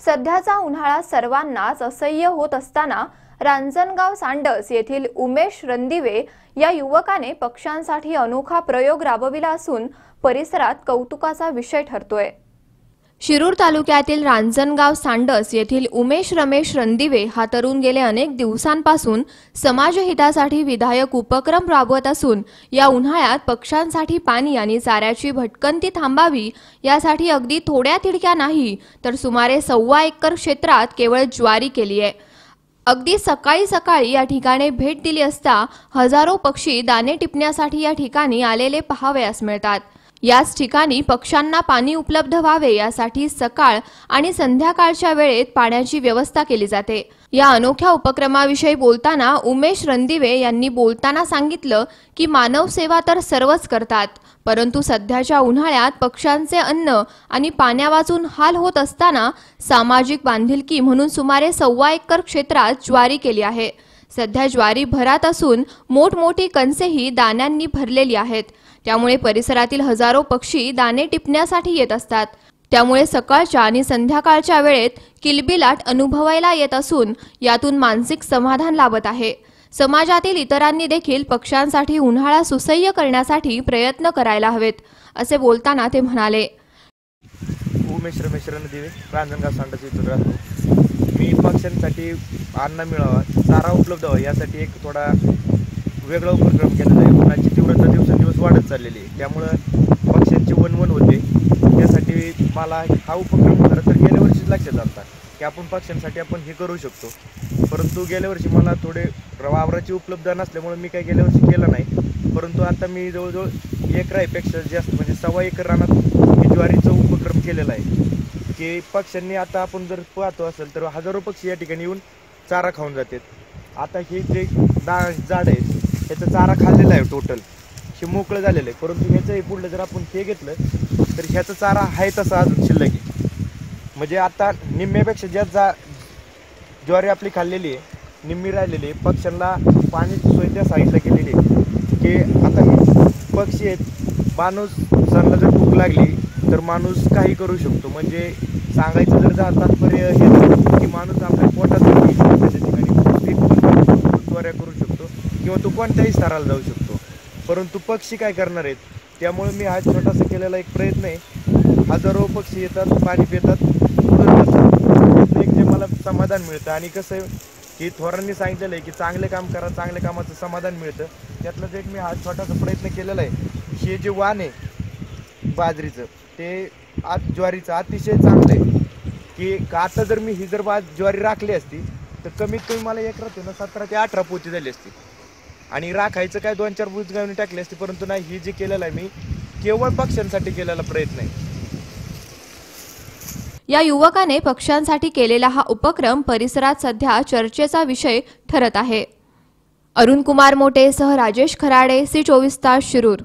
सध्याचा उन्हाळा सर्वांनाच असह्य होत असताना रांजणगाव सांडस येथील उमेश रणदिवे या युवकाने पक्ष्यांसाठी अनोखा प्रयोग राबविला असून परिसरात कौतुकाचा विषय ठरतोय। शिरूर तालुक्यातील रांजणगाव सांडस येथील उमेश रमेश रणदिवे हा तरुण गेले अनेक दिवसांपासून समाजहितासाठी विधायक उपक्रम राबवत असून या उन्हाळ्यात पक्ष्यांसाठी पाणी आणि चाऱ्याची भटकंती थांबावी यासाठी अगदी थोड्या तिडक्या नाही तर सुमारे 1.25 एकर क्षेत्रात केवळ ज्वारी केली आहे। अगदी सकाळी सकाळी या ठिकाणी भेट दिली असता हजारो पक्षी दाणे टिपण्यासाठी या ठिकाणी आलेले पाहावयास मिळतात। याच ठिकाणी पक्ष्यांना पाणी उपलब्ध व्हावे यासाठी सकाळ आणि संध्याकाळच्या वेळेत पाण्याची व्यवस्था केली जाते। या अनोख्या उपक्रमाविषयी बोलताना उमेश रणदिवे यांनी बोलताना सांगितलं की मानव सेवा तर सर्वच करतात, परंतु सध्याच्या उन्हाळ्यात पक्ष्यांचे अन्न आणि पाण्यावाचून हाल होत असताना सामाजिक बांधिलकी म्हणून सुमारे 1.25 एकर क्षेत्रात ज्वारी केली आहे। सध्या ज्वारी भरात असून मोठमोठी कणसेही दाण्यांनी भरलेली आहेत, त्यामुळे परिसरातील हजारो पक्षी दाणे टिपण्यासाठी येत असतात। त्यामुळे सकाळच्या आणि संध्याकाळच्या वेळेत किलबिलाट अनुभवायला येत असून यातून मानसिक समाधान लाभत आहे। समाजातील इतरांनी देखील पक्ष्यांसाठी उन्हाळा सुसह्य करण्यासाठी प्रयत्न करायला हवेत, असे बोलताना ते म्हणाले। उमेश रमेश रणदिवे, रांजणगाव सांडस इथून राहतो। मी पक्ष्यांसाठी अन्न मिळावा, चारा उपलब्ध व्हावा यासाठी एक थोडा वेगळा उपक्रम केलेला आहे। उन्हाची तीव्रता दिवसेंदिवस वाढत चाललेली आहे, त्यामुळे पक्ष्यांची वणवण होते। त्यासाठी मला हा उपक्रम खरं तर गेल्या वर्षीच लक्षात आला की आपण पक्ष्यांसाठी आपण हे करू शकतो, परंतु गेल्या वर्षी मला थोडे वावराची उपलब्ध नसल्यामुळे मी काही गेल्या वर्षी केलं नाही। परंतु आता मी जवळजवळ एकरापेक्षा जास्त म्हणजे 1.25 एकर रानात मी ज्वारीचा उपक्रम केलेला आहे की पक्ष्यांनी आता आपण जर पाहतो असेल तर हजारो पक्षी या ठिकाणी येऊन चारा खाऊन जातात। आता हे जे झाड आहे त्याचा चारा खाल्लेला आहे, टोटल हे मोकळं झालेलं आहे, परंतु ह्याचं पुढलं जर आपण हे घेतलं तर ह्याचा चारा आहे तसा अजून शिल्लक आहे। म्हणजे आता निम्म्यापेक्षा जास्त ज्वारी आपली खाल्लेली आहे, निम्मी राहिलेली आहे। पक्ष्यांना पाण्याची सोय त्या साईडला केलेली आहे की आता हे पक्षी आहेत, माणूसांना जर भूक लागली तर माणूस काही करू शकतो। म्हणजे सांगायचं जर तात्पर्य हे की माणूस आपल्या पोटात ज्वाऱ्या करू शकतो किंवा तो कोणत्याही स्तराला जाऊ शकतो, परंतु पक्षी काय करणार आहेत। त्यामुळे मी हा छोटासा केलेला एक प्रयत्न आहे। हजारो पक्षी येतात, पाणी पितात, त्यातलं एक जे मला समाधान मिळतं आणि कसं आहे की थोरांनी सांगितलेलं आहे की चांगले काम करा, चांगल्या कामाचं समाधान मिळतं। त्यातलंच एक मी हा छोटासा प्रयत्न केलेला आहे। हे जे वाण आहे बाजरीचं ते ज्वारीचं अतिशय चांगलं आहे की आता जर मी ही जर ज्वारी राखली असती तर कमीत कमी मला एकरात 17 ते 18 पोती झाली असती आणि राखायचं काय 2-4 बुजगावणी टाकली असती, परंतु नाही, ही जे केलेलं आहे मी केवळ पक्ष्यांसाठी केलेला प्रयत्न आहे। या युवकाने पक्ष्यांसाठी केलेला हा उपक्रम परिसरात सध्या चर्चेचा विषय ठरत आहे। अरुण कुमार मोटे सह राजेश खराडे, सी 24 तास, शिरूर।